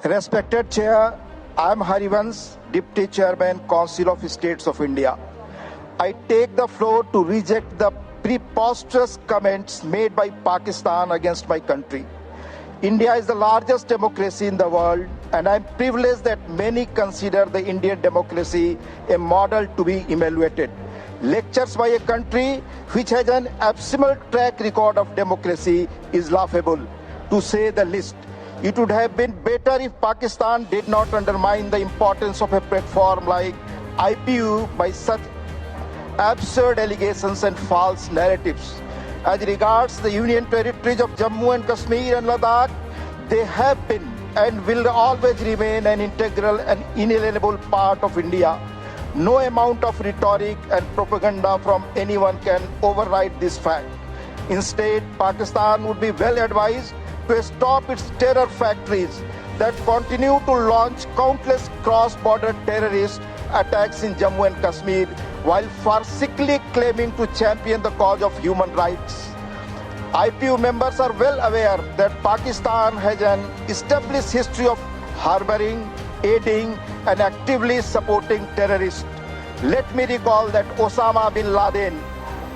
Respected Chair, I am Harivansh, Deputy Chairman, Council of States of India. I take the floor to reject the preposterous comments made by Pakistan against my country. India is the largest democracy in the world, and I am privileged that many consider the Indian democracy a model to be emulated. Lectures by a country which has an abysmal track record of democracy is laughable, to say the least. It would have been better if Pakistan did not undermine the importance of a platform like IPU by such absurd allegations and false narratives. As regards the Union territories of Jammu and Kashmir and Ladakh, they have been and will always remain an integral and inalienable part of India. No amount of rhetoric and propaganda from anyone can override this fact. Instead, Pakistan would be well advised to stop its terror factories that continue to launch countless cross-border terrorist attacks in Jammu and Kashmir while farcically claiming to champion the cause of human rights. IPU members are well aware that Pakistan has an established history of harboring, aiding, and actively supporting terrorists. Let me recall that Osama bin Laden,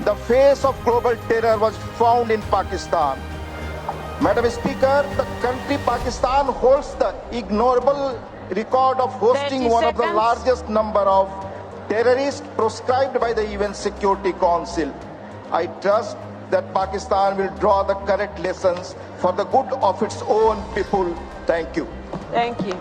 the face of global terror, was found in Pakistan. Madam Speaker, the country Pakistan holds the ignoble record of hosting one of the largest number of terrorists proscribed by the UN Security Council. I trust that Pakistan will draw the correct lessons for the good of its own people. Thank you. Thank you.